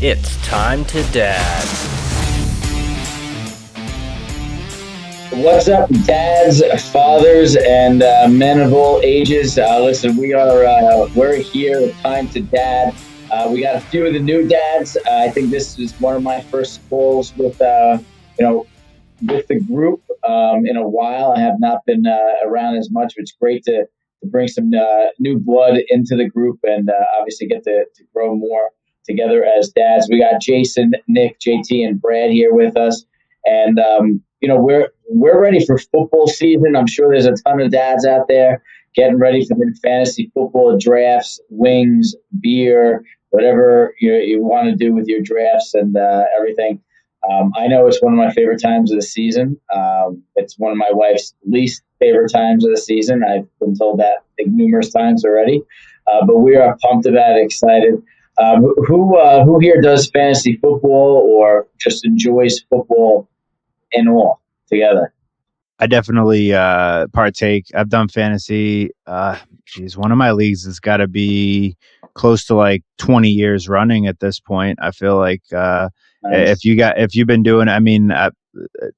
It's time to dad. What's up, dads, fathers, and men of all ages? Listen, we're here. With Time to Dad. We got a few of the new dads. I think this is one of my first calls with with the group in a while. I have not been around as much. It's great to bring some new blood into the group and obviously get to grow more together as dads. We got Jason, Nick, JT, and Brad here with us, and we're ready for football season. I'm sure there's a ton of dads out there getting ready for the fantasy football drafts, wings, beer, whatever you want to do with your drafts and everything. I know it's one of my favorite times of the season. It's one of my wife's least favorite times of the season. I've been told that numerous times already. But we are pumped about it, excited. Who here does fantasy football or just enjoys football in all together? I definitely partake. I've done fantasy. One of my leagues has got to be close to like 20 years running at this point. I feel like Nice. if you've been doing, it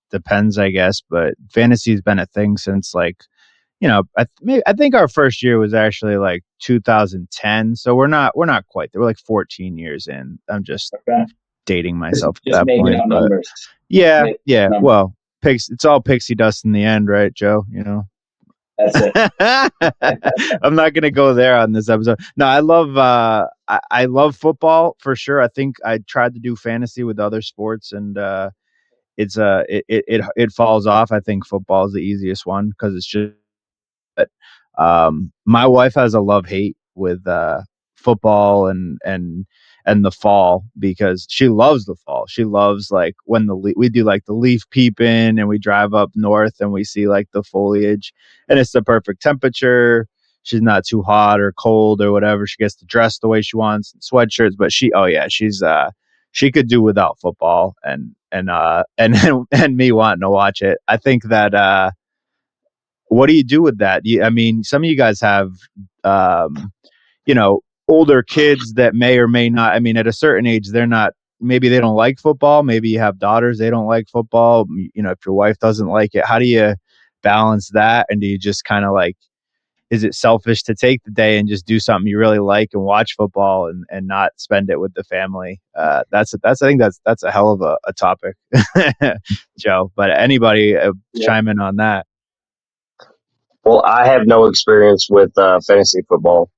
depends, I guess, but fantasy's been a thing since like, I think our first year was actually like 2010. So we're not quite there. We're like 14 years in. I'm just Okay. dating myself Just at that making point. up But numbers. yeah, Making yeah. up numbers. Well, it's all pixie dust in the end, right, Joe? That's it. I'm not gonna go there on this episode. No, I love football for sure. I think I tried to do fantasy with other sports, and it falls off. I think football is the easiest one because it's just. My wife has a love hate with football and the fall because she loves the fall. She loves like when we do like the leaf peeping and we drive up north and we see like the foliage and it's the perfect temperature. She's not too hot or cold or whatever. She gets to dress the way she wants in sweatshirts, but she could do without football and me wanting to watch it. I think that what do you do with that? Some of you guys have um, older kids that may or may not. I mean, at a certain age, they're not. Maybe they don't like football. Maybe you have daughters, they don't like football. If your wife doesn't like it, how do you balance that? And do you just kind of like, is it selfish to take the day and just do something you really like and watch football and not spend it with the family? I think that's a hell of a topic, Joe. But anybody chime in on that? Well, I have no experience with fantasy football.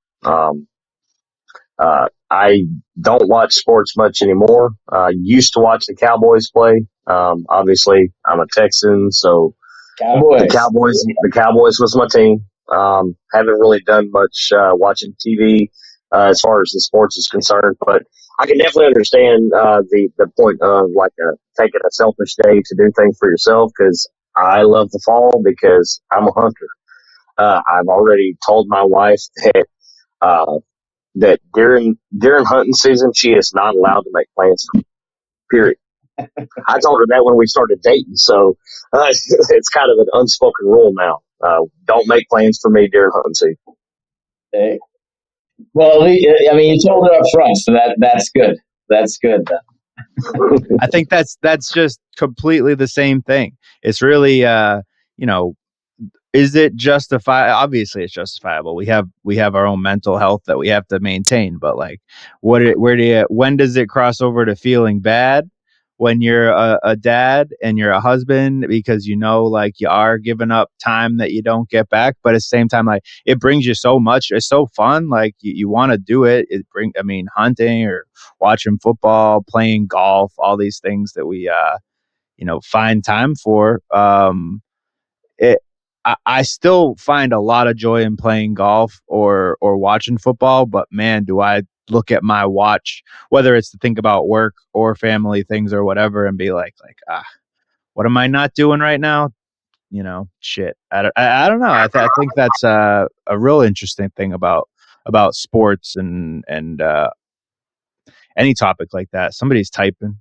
I don't watch sports much anymore. Used to watch the Cowboys play. Obviously, I'm a Texan, so Cowboys. The Cowboys was my team. Haven't really done much watching TV as far as the sports is concerned, but I can definitely understand the point of like taking a selfish day to do things for yourself because I love the fall because I'm a hunter. I've already told my wife uh, that during hunting season she is not allowed to make plans. Period. I told her that when we started dating, so it's kind of an unspoken rule now. Don't make plans for me during hunting season. Okay. Well, you told it up front, so that's good. That's good. I think that's just completely the same thing. It's really, is it justified? Obviously, it's justifiable. We have our own mental health that we have to maintain. But like, when does it cross over to feeling bad? When you're a dad and you're a husband, because like you are giving up time that you don't get back, but at the same time, like it brings you so much. It's so fun. Like you want to do it. Hunting or watching football, playing golf, all these things that we find time for. I still find a lot of joy in playing golf or watching football, but man, do I look at my watch, whether it's to think about work or family things or whatever, and be like, what am I not doing right now? Shit. I don't know. I think that's a real interesting thing about sports and any topic like that. Somebody's typing.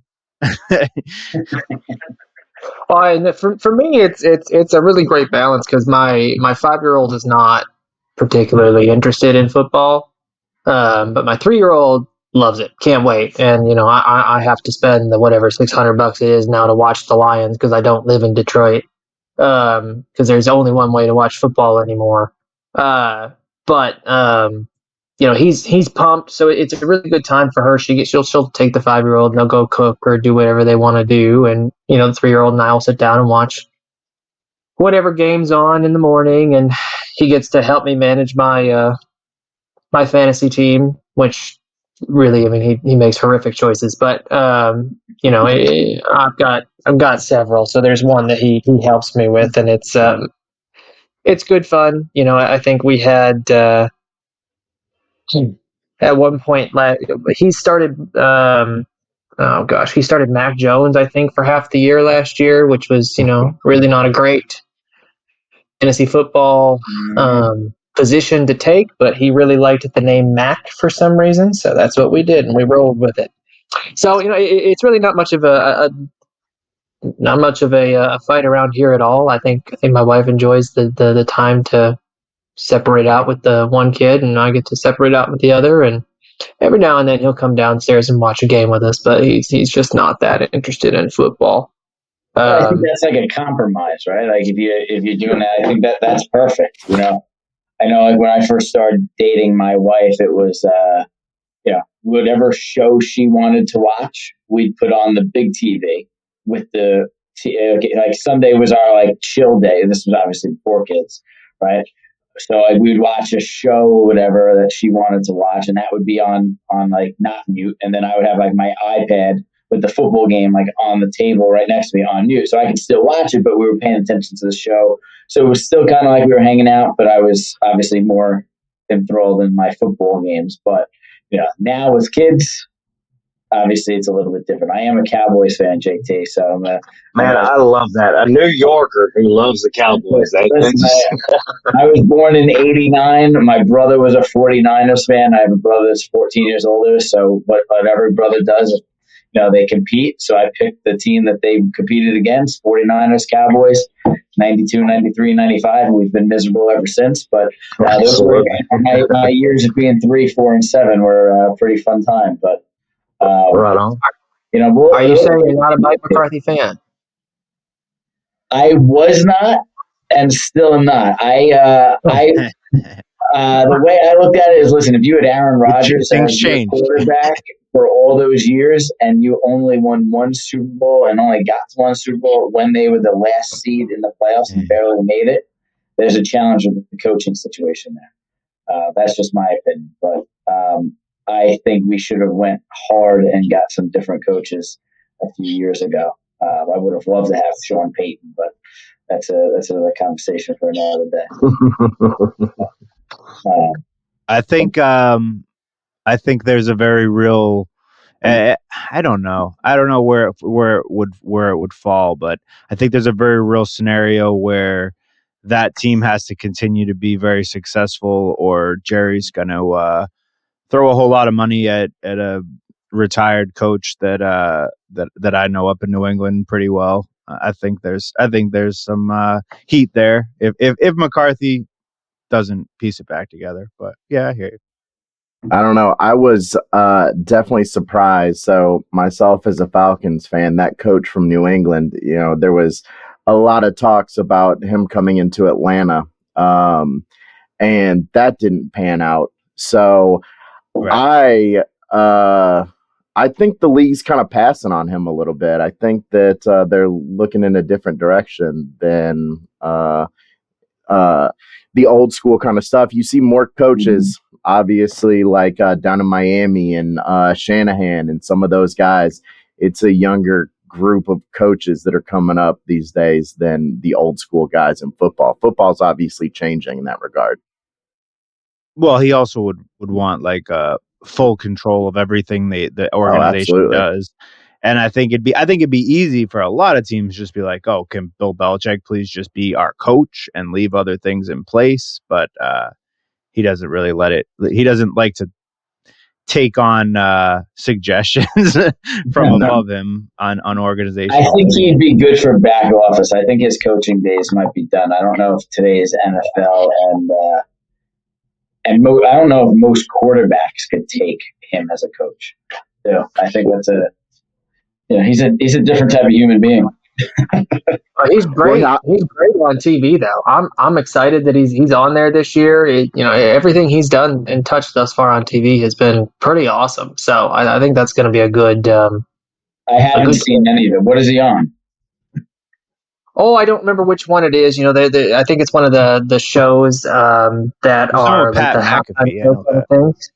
Well, and for me, it's a really great balance because my 5-year-old is not particularly interested in football, but my 3-year-old loves it. Can't wait. And I have to spend the whatever $600 it is now to watch the Lions because I don't live in Detroit. Because there's only one way to watch football anymore. But he's pumped, so it's a really good time for her. She'll take the 5-year-old and they'll go cook or do whatever they want to do, and the 3-year-old and I will sit down and watch whatever game's on in the morning, and he gets to help me manage my my fantasy team, which really, I mean, he makes horrific choices, but I've got several, so there's one that he helps me with, and it's good fun. I think we had at one point he started he started Mac Jones, I think, for half the year last year, which was really not a great fantasy football position to take, but he really liked the name Mac for some reason, so that's what we did, and we rolled with it. So it's really not much of a fight around here at all. I think my wife enjoys the time to separate out with the one kid, and I get to separate out with the other. And every now and then he'll come downstairs and watch a game with us, but he's just not that interested in football. I think that's like a compromise, right? Like if you're doing that, I think that's perfect. I know like when I first started dating my wife, it was whatever show she wanted to watch, we'd put on the big TV with like Sunday was our like chill day. This was obviously before kids, right? So like we'd watch a show or whatever that she wanted to watch, and that would be on like not mute, and then I would have like my iPad with the football game like on the table right next to me on mute, so I could still watch it, but we were paying attention to the show. So it was still kind of like we were hanging out, but I was obviously more enthralled in my football games. But now with kids, obviously it's a little bit different. I am a Cowboys fan, JT. So man, I love that. A New Yorker who loves the Cowboys. I was born in '89. My brother was a 49ers fan. I have a brother that's 14 years older. So what every brother does, they compete. So I picked the team that they competed against, 49ers, Cowboys, 92, 93, 95, and we've been miserable ever since. But those were my years of being 3, 4, and 7 were a pretty fun time. But right on. Are you saying you're not a Mike McCarthy fan? I was not, and still am not. The way I looked at it is, listen, if you had Aaron Rodgers as your quarterback for all those years, and you only won one Super Bowl and only got to one Super Bowl when they were the last seed in the playoffs and barely made it, there's a challenge with the coaching situation there. That's just my opinion, but I think we should have went hard and got some different coaches a few years ago. I would have loved to have Sean Payton, but that's another conversation for another day. I think there's a very real. I don't know where it would fall, but I think there's a very real scenario where that team has to continue to be very successful, or Jerry's going to throw a whole lot of money at a retired coach that I know up in New England pretty well. I think there's some heat there if McCarthy doesn't piece it back together. But yeah, I hear you. I don't know. I was definitely surprised. So myself as a Falcons fan, that coach from New England, there was a lot of talks about him coming into Atlanta, and that didn't pan out. So right. I think the league's kind of passing on him a little bit. I think that they're looking in a different direction than the old school kind of stuff. You see more coaches, obviously, like down in Miami and Shanahan and some of those guys. It's a younger group of coaches that are coming up these days than the old school guys in football. Football's obviously changing in that regard. Well, he also would want like full control of everything the organization does. And I think it'd be easy for a lot of teams just be like, oh, can Bill Belichick please just be our coach and leave other things in place? But he doesn't really he doesn't like to take on suggestions from above him on organization. I think he'd be good for back office. I think his coaching days might be done. I don't know if today's NFL and and I don't know if most quarterbacks could take him as a coach. So I think that's he's a different type of human being. He's great. He's great on TV, though. I'm excited that he's on there this year. Everything he's done and touched thus far on TV has been pretty awesome. So I think that's going to be a good. I haven't seen any of it. What is he on? Oh, I don't remember which one it is. I think it's one of the shows that are like the halftime show kind of things.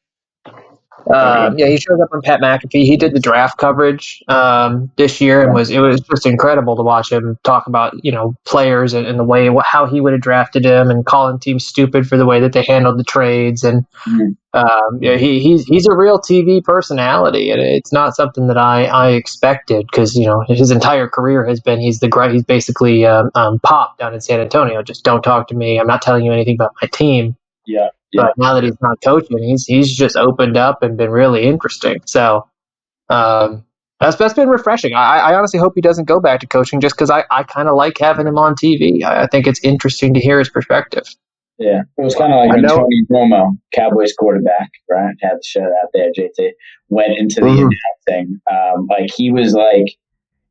He shows up on Pat McAfee. He did the draft coverage this year, and it was just incredible to watch him talk about players and the way how he would have drafted him, and calling teams stupid for the way that they handled the trades. And he's a real TV personality, and it's not something that I expected, because his entire career has been he's basically Pop down in San Antonio. Just don't talk to me. I'm not telling you anything about my team. Yeah. But now that he's not coaching, he's just opened up and been really interesting. So that's been refreshing. I honestly hope he doesn't go back to coaching, just because I kind of like having him on TV. I think it's interesting to hear his perspective. Yeah, it was kind of like when Tony Romo, Cowboys quarterback, right, had the show out there. JT went into the announcing.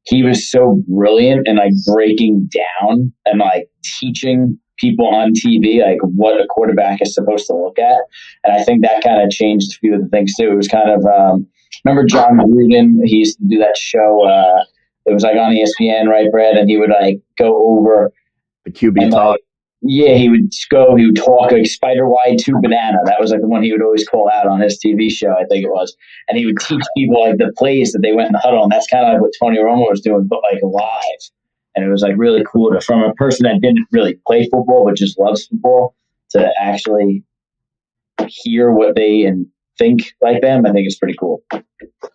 He was so brilliant and like breaking down and like teaching people on TV, like what a quarterback is supposed to look at. And I think that kind of changed a few of the things too. It was kind of, remember John Gruden? He used to do that show. It was like on ESPN, right, Brad? And he would like go over the QB talk. He would talk like spider wide to banana. That was like the one he would always call out on his TV show, I think it was. And he would teach people like the plays that they went in the huddle. And that's kind of like what Tony Romo was doing, but like live. And it was like really cool from a person that didn't really play football but just loves football to actually hear what they and think like them. I think it's pretty cool.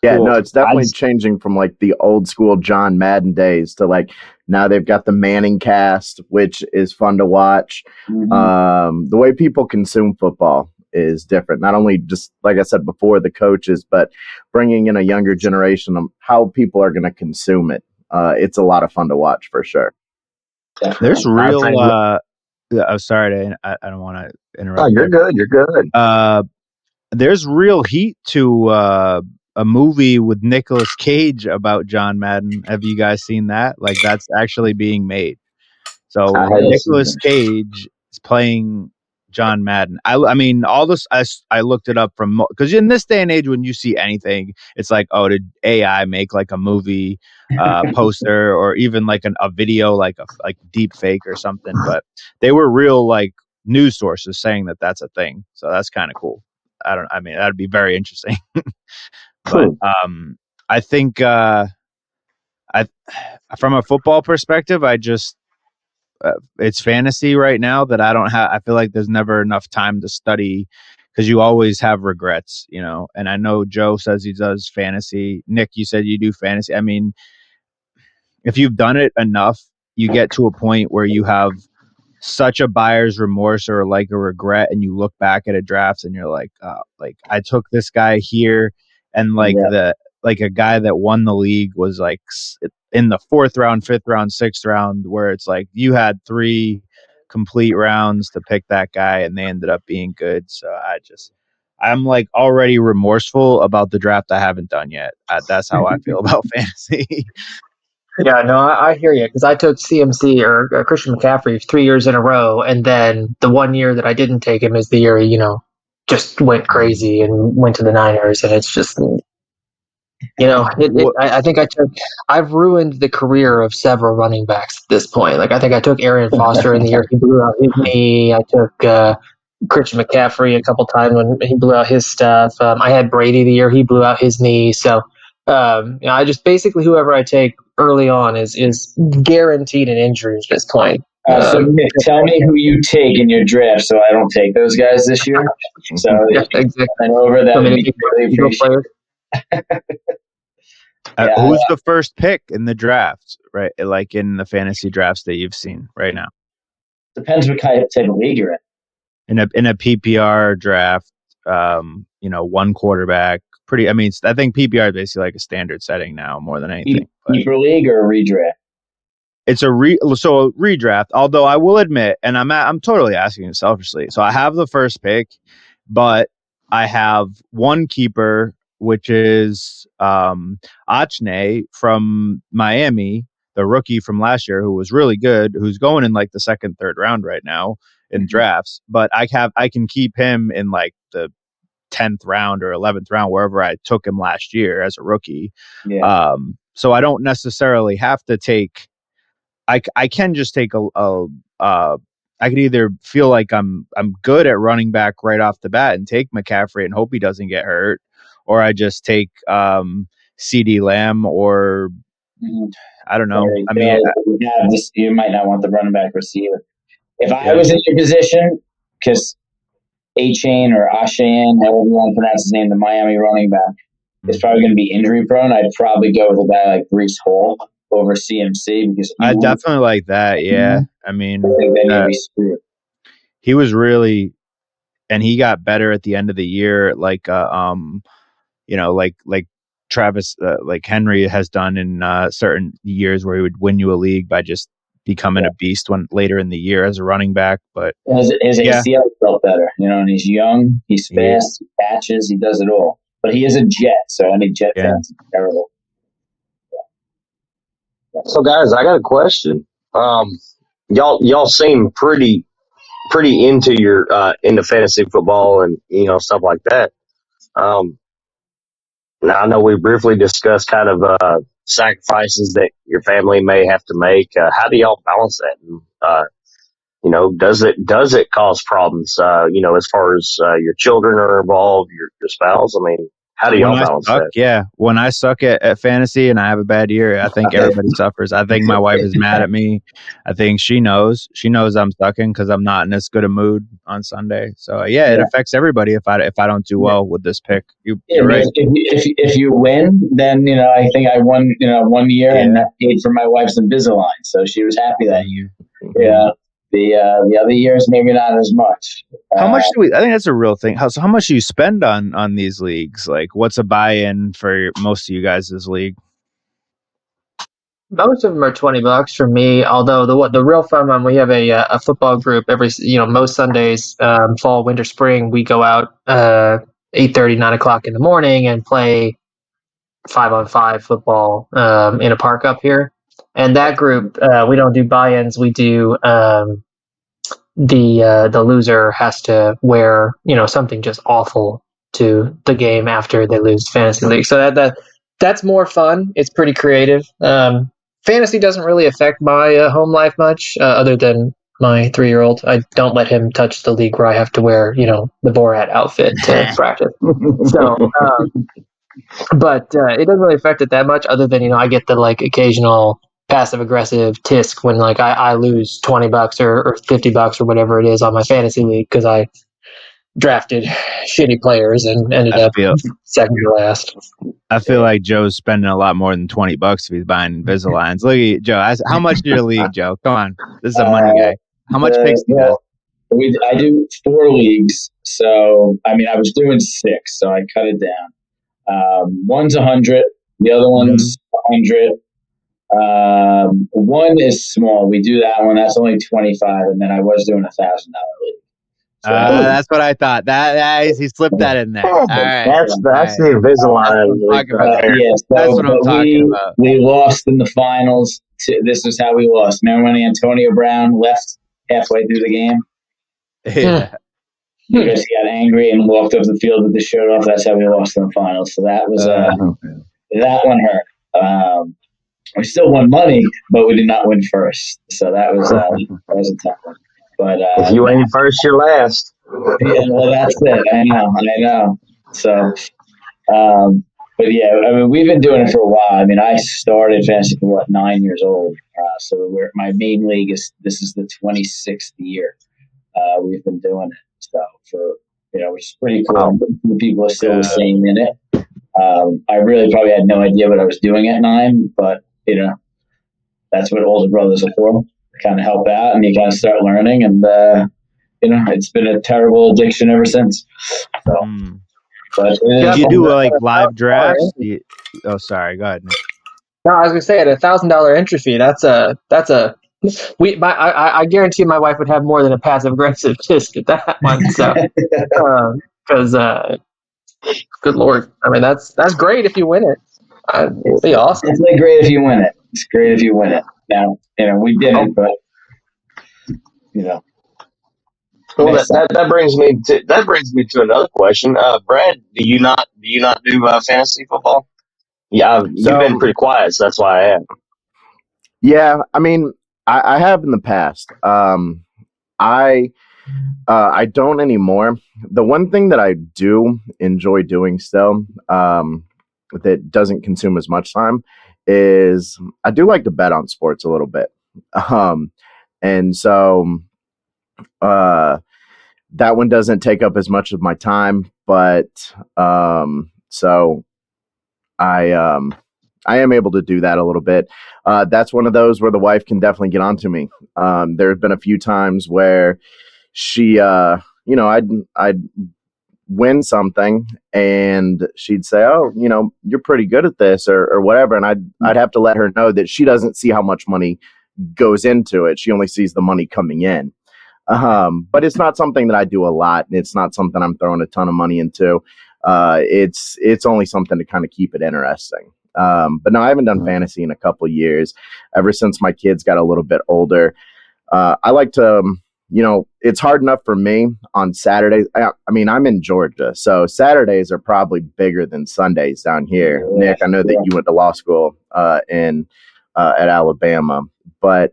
Yeah, no, it's definitely changing from like the old school John Madden days to like now they've got the Manning cast, which is fun to watch. The way people consume football is different. Not only just like I said before, the coaches, but bringing in a younger generation of how people are going to consume it. It's a lot of fun to watch for sure. There's real. I'm sorry, I don't want to interrupt. Oh, you're good. You're good. There's real heat to a movie with Nicolas Cage about John Madden. Have you guys seen that? Like that's actually being made. So Nicolas Cage is playing John Madden. I mean, all this, I looked it up because in this day and age, when you see anything, it's like, oh, did AI make like a movie poster or even like a video, like deep fake or something? But they were real like news sources saying that that's a thing. So that's kind of cool. I mean, that'd be very interesting. But I think from a football perspective, I just it's fantasy right now that I don't have. I feel like there's never enough time to study because you always have regrets, And I know Joe says he does fantasy. Nick, you said you do fantasy. I mean, if you've done it enough, you get to a point where you have such a buyer's remorse or like a regret, and you look back at a draft and you're like, like I took this guy here, and like a guy that won the league was like in the 4th round, 5th round, 6th round, where it's like you had 3 complete rounds to pick that guy and they ended up being good. So I'm like already remorseful about the draft I haven't done yet. That's how I feel about fantasy. Yeah, no, I hear you, because I took CMC or Christian McCaffrey 3 years in a row, and then the 1 year that I didn't take him is the year he, just went crazy and went to the Niners, and it's just, I think I've ruined the career of several running backs at this point. Like I think I took Arian Foster in the year he blew out his knee. I took Christian McCaffrey a couple times when he blew out his stuff. I had Brady the year he blew out his knee. So I just basically whoever I take early on is guaranteed an injury at this point. So Nick, tell me who you take in your draft, so I don't take those guys this year. So exactly. And over that, really appreciate. Who's the first pick in the draft, right? Like in the fantasy drafts that you've seen right now? Depends what type of league you're in. In a PPR draft, one quarterback. I think PPR is basically like a standard setting now more than anything. Keeper league or a redraft? It's a redraft. Although I will admit, and I'm totally asking it selfishly. So I have the first pick, but I have one keeper, which is Achne from Miami, the rookie from last year, who was really good, who's going in like the second, third round right now in drafts. But I can keep him in like the 10th round or 11th round, wherever I took him last year as a rookie. Yeah. So I don't necessarily have to take. I can just take I could either feel like I'm good at running back right off the bat and take McCaffrey and hope he doesn't get hurt, or I just take CD Lamb, or I don't know. Or, I mean, you might not want the running back receiver. If I was in your position, because A-Chain or Ashane, however you want to pronounce his name, the Miami running back, is probably going to be injury prone, I'd probably go with a guy like Breece Hall over CMC, because I definitely like that. Yeah. I mean, I think then you'd be screwed. he was really, and he got better at the end of the year, like like Travis, like Henry has done in certain years where he would win you a league by just becoming a beast when later in the year as a running back. But his ACL felt better, and he's young, he's fast, he catches, he does it all. But he is a Jet, so any Jet fans are terrible. So guys, I got a question. Y'all seem pretty into your into fantasy football and stuff like that. Now I know we briefly discussed kind of sacrifices that your family may have to make. How do y'all balance that? And, does it cause problems? As far as your children are involved, your spouse. I mean, how do y'all balance that? Yeah, when I suck at fantasy and I have a bad year, I think everybody suffers. I think my wife is mad at me. I think she knows I'm sucking because I'm not in as good a mood on Sunday. So it affects everybody if I don't do well with this pick. You're right. If you win, then I think I won 1 year and that paid for my wife's Invisalign, so she was happy that year. Yeah. The other years, maybe not as much. How much do we? I think that's a real thing. How much do you spend on these leagues? Like, what's a buy-in for most of you guys' league? Most of them are $20 for me. Although the real fun one, we have a football group every most Sundays, fall, winter, spring. We go out 8:30, 9 o'clock in the morning and play 5-on-5 football in a park up here. And that group, we don't do buy-ins. We do the loser has to wear something just awful to the game after they lose fantasy league. So that's more fun. It's pretty creative. Fantasy doesn't really affect my home life much, other than my 3-year-old. I don't let him touch the league where I have to wear the Borat outfit to practice. So. But it doesn't really affect it that much, other than I get the occasional passive aggressive tisk when I lose $20 or $50 or whatever it is on my fantasy league because I drafted shitty players and ended up second to last. I feel like Joe's spending a lot more than $20 if he's buying Invisaligns. Look at you, Joe. How much is your league, Joe? Come on, this is a money guy. How much picks do you guys? I do 4 leagues, so I was doing 6, so I cut it down. One's 100, the other one's 100. One is small. We do that one. That's only 25, and then I was doing $1,000 league. So that's what I thought. That he slipped that in there. All right. That's the Invisalign. That's what I'm talking about. We lost in the finals. This is how we lost. Remember when Antonio Brown left halfway through the game? Yeah. Because he got angry and walked off the field with the shirt off. That's how we lost in the finals. So that was that one hurt. We still won money, but we did not win first. So that was a tough one. But if you ain't first, you're last. Yeah, well, that's it. I know. So, but yeah, we've been doing it for a while. I started fantasy for 9 years old. So my main league this is the 26th year. We've been doing it. So which is pretty cool. The people are still the same in it. I really probably had no idea what I was doing at 9, but that's what older brothers are for. Kind of help out, and you kind of start learning, and it's been a terrible addiction ever since. So, but do you do live drafts? Sorry, go ahead, Nick. No, I was gonna say at $1,000 entry fee. That's a. I guarantee my wife would have more than a passive aggressive tisk at that one. So because good lord, I mean that's great if you win it. It'd be awesome. It's really great if you win it. It's great if you win it. Now, we didn't, but Well, that brings me to another question. Brad, do you not do fantasy football? Yeah, you've been pretty quiet, so that's why I asked. Yeah, I mean, I have in the past. I don't anymore. The one thing that I do enjoy doing still, that doesn't consume as much time, is I do like to bet on sports a little bit. And so that one doesn't take up as much of my time, but so I am able to do that a little bit. That's one of those where the wife can definitely get onto me. There have been a few times where she, I'd win something and she'd say, "Oh, you're pretty good at this," or whatever, and I'd have to let her know that she doesn't see how much money goes into it. She only sees the money coming in. But it's not something that I do a lot. It's not something I'm throwing a ton of money into. It's only something to kind of keep it interesting. But no, I haven't done fantasy in a couple of years. Ever since my kids got a little bit older, I like to, it's hard enough for me on Saturdays. I mean, I'm in Georgia, so Saturdays are probably bigger than Sundays down here. Nick, I know that you went to law school at Alabama, but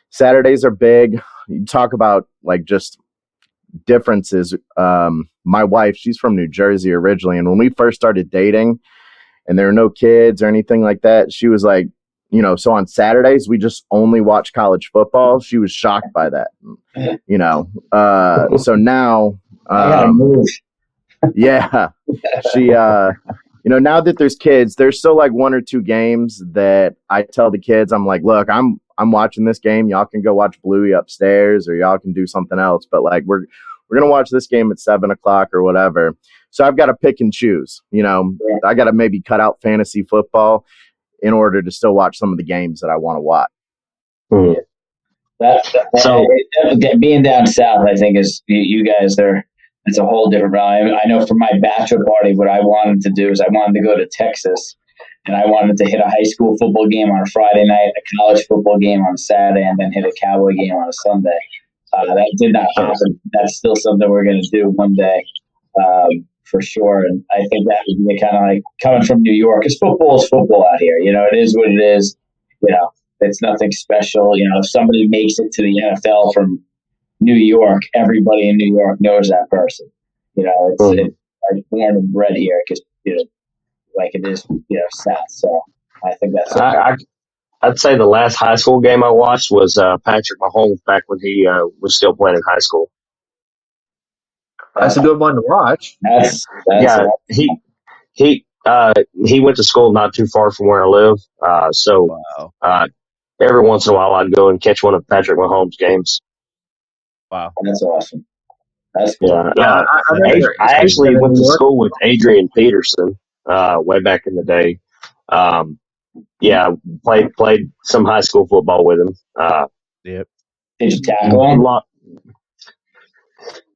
Saturdays are big. You talk about like just differences. My wife, she's from New Jersey originally, and when we first started dating and there were no kids or anything like that, she was like, so on Saturdays we just only watch college football. She was shocked by that. So now I gotta move. Yeah, she now that there's kids, there's still like one or two games that I tell the kids, I'm like, look, I'm watching this game. Y'all can go watch Bluey upstairs, or y'all can do something else. But like we're gonna watch this game at 7:00 or whatever. So I've got to pick and choose. I got to maybe cut out fantasy football in order to still watch some of the games that I want to watch. So being down south, I think is you guys are. It's a whole different realm. I know for my bachelor party, what I wanted to do is I wanted to go to Texas. And I wanted to hit a high school football game on a Friday night, a college football game on a Saturday, and then hit a Cowboy game on a Sunday. That did not happen. That's still something we're going to do one day, for sure. And I think that would be kind of like coming from New York, because football is football out here. It is what it is. It's nothing special. If somebody makes it to the NFL from New York, everybody in New York knows that person. It's I'm born and bred here because like it is, South. So I think that's. I'd say the last high school game I watched was Patrick Mahomes back when he was still playing in high school. That's a good one to watch. That's yeah. He went to school not too far from where I live. So every once in a while I'd go and catch one of Patrick Mahomes' games. Wow, that's awesome. That's cool. Yeah, I actually went to school with Adrian Peterson way back in the day. Played some high school football with him. Yep. Did you tackle him?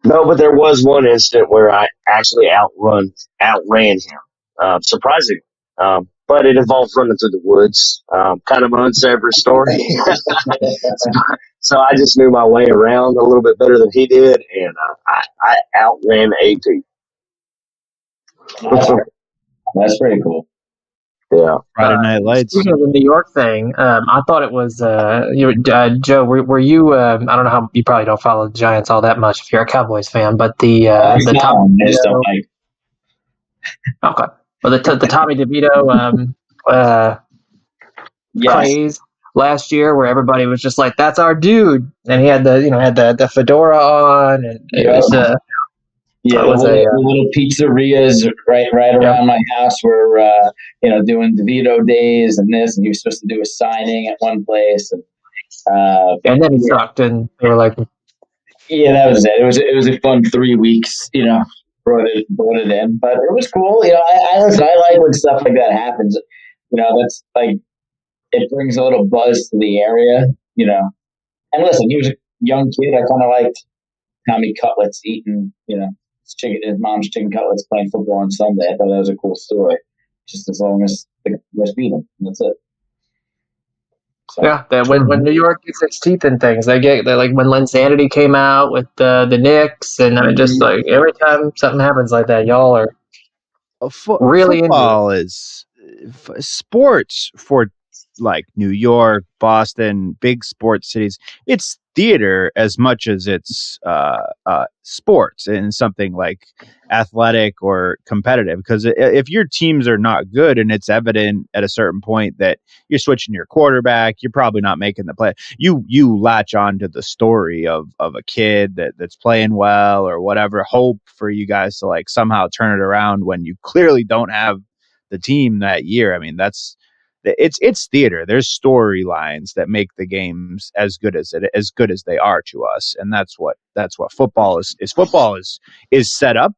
No, but there was one incident where I actually outran him, surprisingly. But it involved running through the woods. Kind of an unsavory story. So I just knew my way around a little bit better than he did, and I outran AT. That's pretty cool. Yeah. Friday Night Lights. Speaking of the New York thing, I thought it was Joe. Were you? I don't know how you probably don't follow the Giants all that much if you're a Cowboys fan, but the Tommy DeVito. Okay. Well, the Tommy DeVito craze last year, where everybody was just like, "That's our dude," and he had the fedora on, and it was the little pizzerias right around my house were doing DeVito days and this, and he was supposed to do a signing at one place, and then he sucked, and they were like, that was it. It was a fun 3 weeks, brought it in, but it was cool. I listen. I like when stuff like that happens. That's like it brings a little buzz to the area. And listen, he was a young kid. I kind of liked Tommy Cutlets eating, his mom's chicken cutlets playing football on Sunday. I thought that was a cool story. Just as long as the guys beat him, that's it. So, Yeah, when New York gets its teeth in things, they like when Linsanity came out with the Knicks, and just like every time something happens like that, y'all are really football is sports for like New York, Boston, big sports cities. It's theater as much as it's sports and something like athletic or competitive. Because if your teams are not good and it's evident at a certain point that you're switching your quarterback, you're probably not making the play. You latch on to the story of a kid that's playing well or whatever, hope for you guys to like somehow turn it around when you clearly don't have the team that year. I mean, it's theater. There's storylines that make the games as good as they are to us, and that's what football is. Football is set up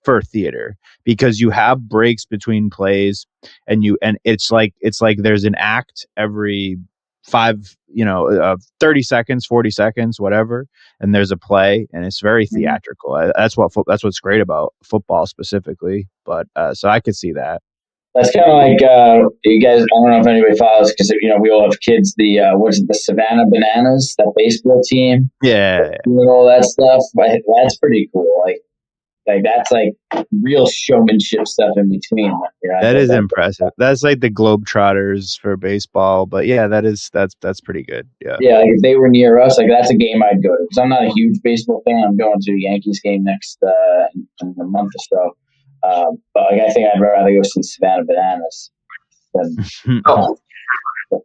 for theater because you have breaks between plays, and it's like there's an act every 30 seconds, 40 seconds, whatever, and there's a play, and it's very theatrical. That's what's great about football specifically. But so I could see that. That's kind of like you guys. I don't know if anybody follows because we all have kids. The the Savannah Bananas, that baseball team. Yeah, doing all that stuff. That's pretty cool. Like that's like real showmanship stuff in between. That is impressive. That's like the Globetrotters for baseball, but yeah, that's pretty good. Yeah. Yeah, like if they were near us, like that's a game I'd go to because I'm not a huge baseball fan. I'm going to a Yankees game next in a month or so. But I think I'd rather go see Savannah Bananas than.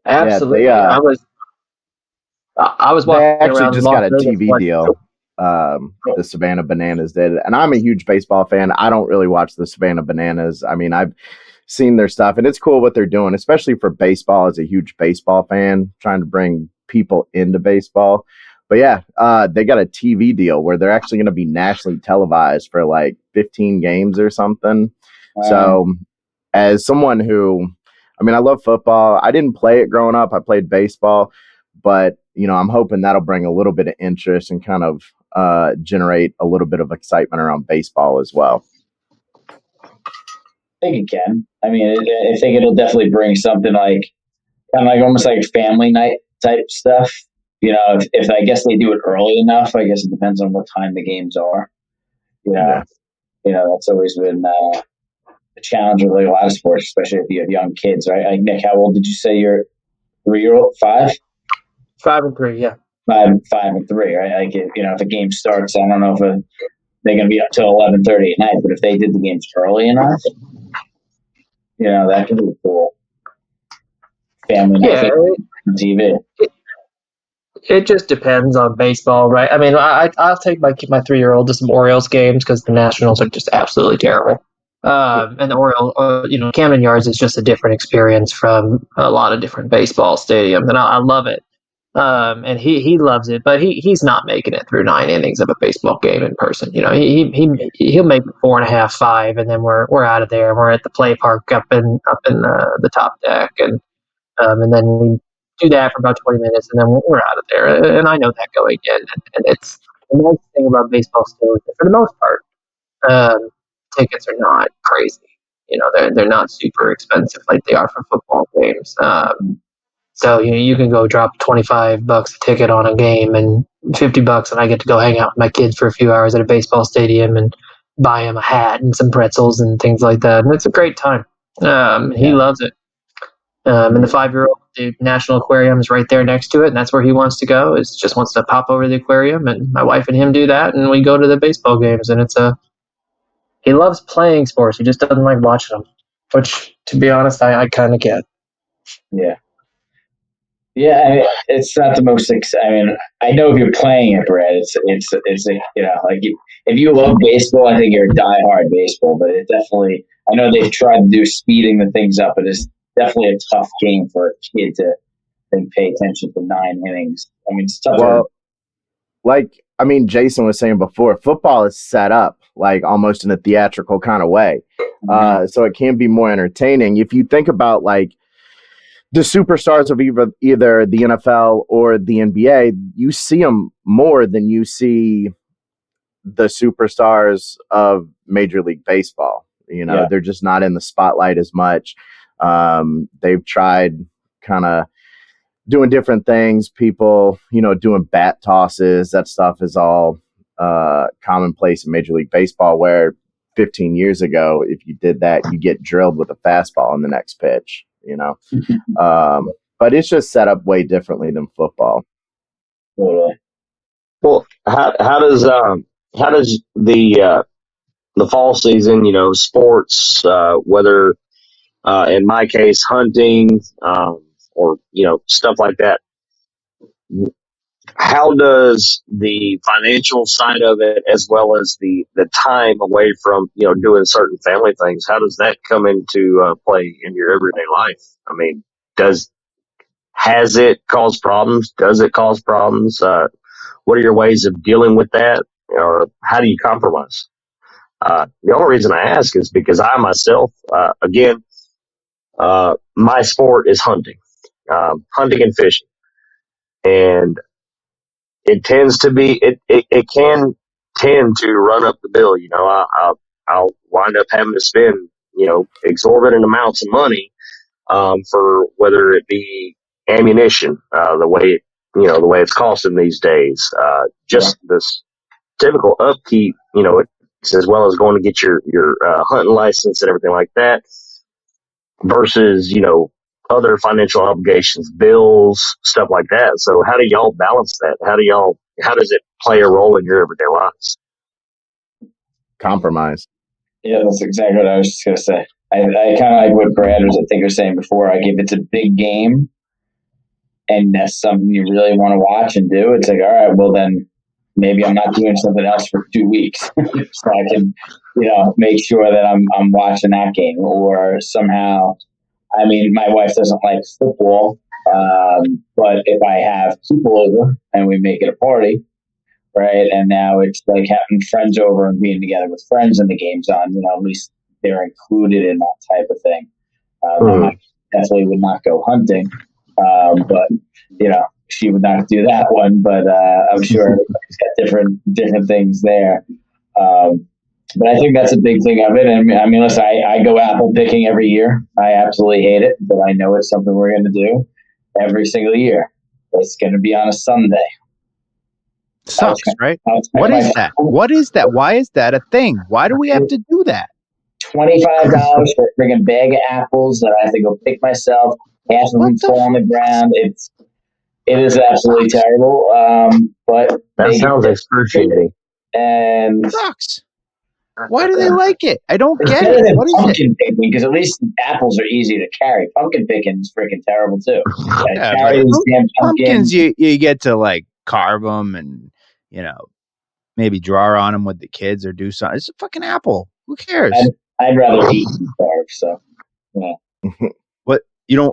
Absolutely. Yeah, I was watching. They actually just got a TV deal. The Savannah Bananas did, and I'm a huge baseball fan. I don't really watch the Savannah Bananas. I mean, I've seen their stuff, and it's cool what they're doing, especially for baseball. As a huge baseball fan, trying to bring people into baseball. But yeah, they got a TV deal where they're actually going to be nationally televised for like 15 games or something. So as someone who, I love football. I didn't play it growing up. I played baseball, but I'm hoping that'll bring a little bit of interest and kind of generate a little bit of excitement around baseball as well. I think it can. I think it'll definitely bring something like kind of like almost like family night type stuff. If I guess they do it early enough, I guess it depends on what time the games are. That's always been a challenge with like a lot of sports, especially if you have young kids, right? Like Nick, how old did you say your 3-year-old? 5? 5 and 3, yeah. 5 and 3, right? Like if a game starts, I don't know if they're going to be up till 11:30 at night, but if they did the games early enough, that could be cool. Family night on TV. It just depends on baseball, right? I'll take my 3-year-old to some Orioles games because the Nationals are just absolutely terrible. And the Orioles, Camden Yards is just a different experience from a lot of different baseball stadiums, and I love it. And he loves it, but he's not making it through 9 innings of a baseball game in person. He'll make it 4.5, 5, and then we're out of there. We're at the play park up in the top deck, and then we do that for about 20 minutes, and then we're out of there. And I know that going in. And it's the nice thing about baseball still is that for the most part, tickets are not crazy. They're not super expensive like they are for football games. So you can go drop $25 a ticket on a game and $50, and I get to go hang out with my kids for a few hours at a baseball stadium and buy him a hat and some pretzels and things like that. And it's a great time. He loves it. And the 5-year-old, the National Aquarium is right there next to it, and that's where he wants to go. He just wants to pop over to the aquarium, and my wife and him do that, and we go to the baseball games. And he loves playing sports. He just doesn't like watching them, which, to be honest, I kind of get. Yeah. Yeah, it's not the most. I know if you're playing it, Brad, it's like if you love baseball, I think you're a diehard baseball. But it definitely, I know they've tried to do speeding the things up, but it's definitely a tough game for a kid to pay attention for 9 innings. It's tough. Well, Jason was saying before, football is set up like almost in a theatrical kind of way, so it can be more entertaining. If you think about like the superstars of either the NFL or the NBA, you see them more than you see the superstars of Major League Baseball. You know, they're just not in the spotlight as much. They've tried kind of doing different things. People, you know, doing bat tosses. That stuff is all commonplace in Major League Baseball, where 15 years ago, if you did that, you get drilled with a fastball in the next pitch, you know. But it's just set up way differently than football. Totally. Well, how does the fall season, you know, sports, whether in my case hunting, or you know, stuff like that, how does the financial side of it, as well as the time away from, you know, doing certain family things, how does that come into play in your everyday life? I mean, has it caused problems? Does it cause problems? What are your ways of dealing with that, or how do you compromise? The only reason I ask is because I myself, again, my sport is hunting, hunting and fishing, and it tends to be it can tend to run up the bill. You know, I'll wind up having to spend, you know, exorbitant amounts of money for whether it be ammunition, the way it's costing these days, just this typical upkeep, you know, as well as going to get your hunting license and everything like that, versus, you know, other financial obligations, bills, stuff like that. So how do y'all balance that? How does it play a role in your everyday lives? Compromise. Yeah, that's exactly what I was just going to say. I kind of like what Brad was, I think, was saying before. Like, if it's a big game and that's something you really want to watch and do, it's like, all right, well, then maybe I'm not doing something else for 2 weeks. So I can, you know, make sure that I'm watching that game. Or somehow, I mean, my wife doesn't like football, but if I have people over and we make it a party, right, and now it's like having friends over and being together with friends and the game's on, you know, at least they're included in that type of thing. I definitely would not go hunting, but, you know, she would not do that one, but I'm sure everybody's got different things there. But I think that's a big thing of it. And I mean, listen, I go apple picking every year. I absolutely hate it, but I know it's something we're going to do every single year. It's going to be on a Sunday. Sucks, right? What is that? What is that? Why is that a thing? Why do we have to do that? $25 for a friggin' bag of apples that I have to go pick myself. Half of them fall on the ground. It is absolutely terrible. But that sounds excruciating. And it sucks. Why do they like it? I don't get it. What is pumpkin picking? Because at least apples are easy to carry. Pumpkin picking is freaking terrible too. Yeah, pumpkins, you get to like carve them and, you know, maybe draw on them with the kids or do something. It's a fucking apple. Who cares? I'd rather eat than carve. So, yeah. You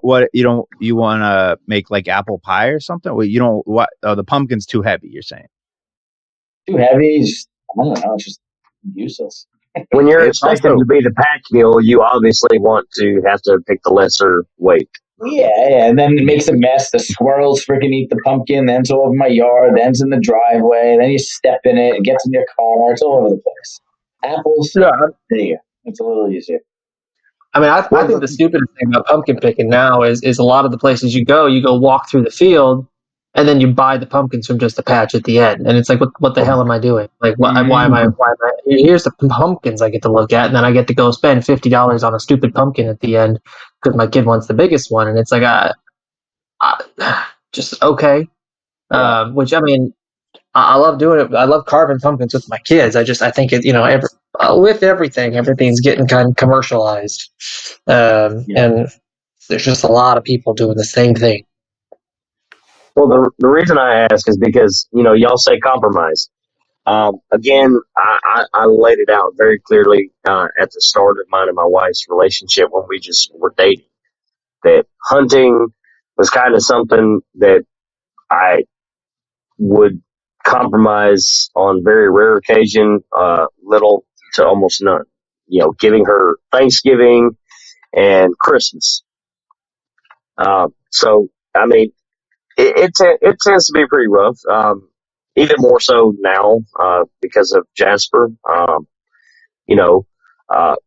want to make like apple pie or something? Well, you don't. What? Oh, the pumpkin's too heavy. You're saying too heavy? I don't know. It's just useless. When you're expected to be the pack mule, you obviously want to have to pick the lesser weight. Yeah, and then it makes a mess. The squirrels freaking eat the pumpkin. Then it's all over my yard. Then it's in the driveway. Then you step in it. It gets in your car. It's all over the place. Apples, there you go. It's a little easier. I mean, I think the stupidest thing about pumpkin picking now is a lot of the places you go walk through the field, and then you buy the pumpkins from just a patch at the end, and it's like, what the hell am I doing? Like, why am I? Here's the pumpkins I get to look at, and then I get to go spend $50 on a stupid pumpkin at the end because my kid wants the biggest one, and it's like, just okay. Which, I mean, I love doing it. I love carving pumpkins with my kids. I think it, you know, with everything's getting kind of commercialized, and there's just a lot of people doing the same thing. Well, the reason I ask is because, you know, y'all say compromise. Again, I laid it out very clearly at the start of mine and my wife's relationship when we just were dating, that hunting was kind of something that I would compromise on very rare occasion, little to almost none. You know, giving her Thanksgiving and Christmas. So, I mean, it tends to be pretty rough. even more so now because of Jasper.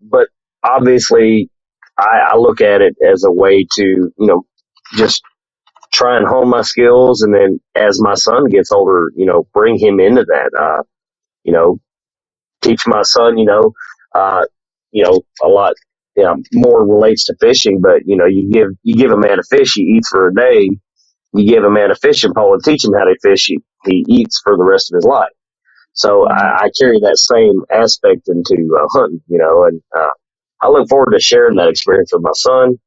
But obviously, I look at it as a way to just try and hone my skills, and then as my son gets older, bring him into that. Teach my son, a lot. More relates to fishing, but you give a man a fish, he eats for a day. You give a man a fishing pole and teach him how to fish, he eats for the rest of his life. So I carry that same aspect into hunting, and I look forward to sharing that experience with my son.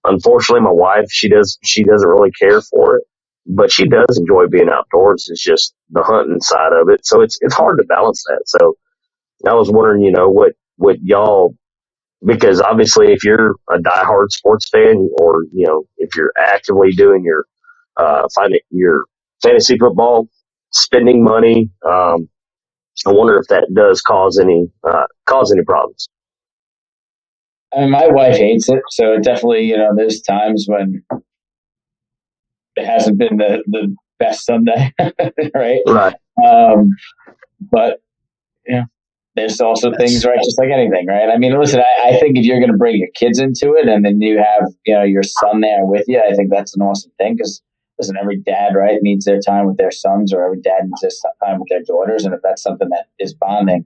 Unfortunately, my wife, she doesn't really care for it, but she does enjoy being outdoors. It's just the hunting side of it. So it's hard to balance that. So I was wondering, what y'all, because obviously if you're a diehard sports fan, or, if you're actively doing your fantasy football, spending money, I wonder if that does cause any problems. I mean, my wife hates it, so it definitely, there's times when it hasn't been the best Sunday, right? Right. But there's also things, right? Just like anything, right? I mean, listen, I think if you're going to bring your kids into it, and then you have, your son there with you, I think that's an awesome thing, because listen, every dad, right, needs their time with their sons, or every dad needs their time with their daughters. And if that's something that is bonding,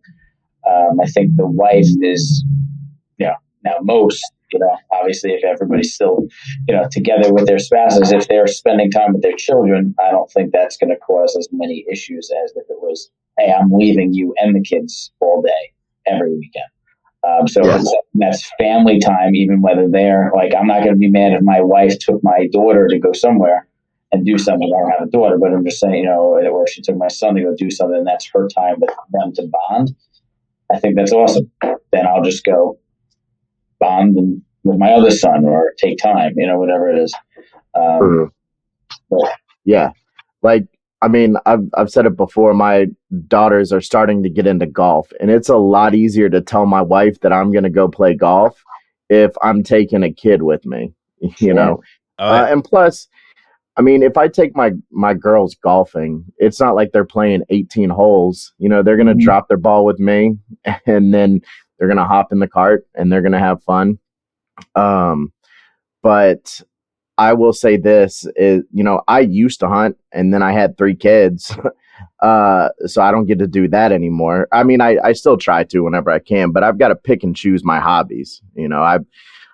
I think the wife is, now most, obviously if everybody's still, together with their spouses, if they're spending time with their children, I don't think that's going to cause as many issues as if it was, hey, I'm leaving you and the kids all day, every weekend. If it's, that's family time, even whether they're like, I'm not going to be mad if my wife took my daughter to go somewhere and do something. I don't have a daughter, but I'm just saying, or she took my son to go do something, and that's her time with them to bond. I think that's awesome. Then I'll just go bond with my other son, or take time, whatever it is. Yeah. Like, I mean, I've said it before, my daughters are starting to get into golf, and it's a lot easier to tell my wife that I'm going to go play golf if I'm taking a kid with me, know? And plus, I mean, if I take my girls golfing, it's not like they're playing 18 holes. They're going to drop their ball with me, and then they're going to hop in the cart and they're going to have fun. But I will say this is, I used to hunt, and then I had 3 kids. So I don't get to do that anymore. I mean, I still try to whenever I can, but I've got to pick and choose my hobbies.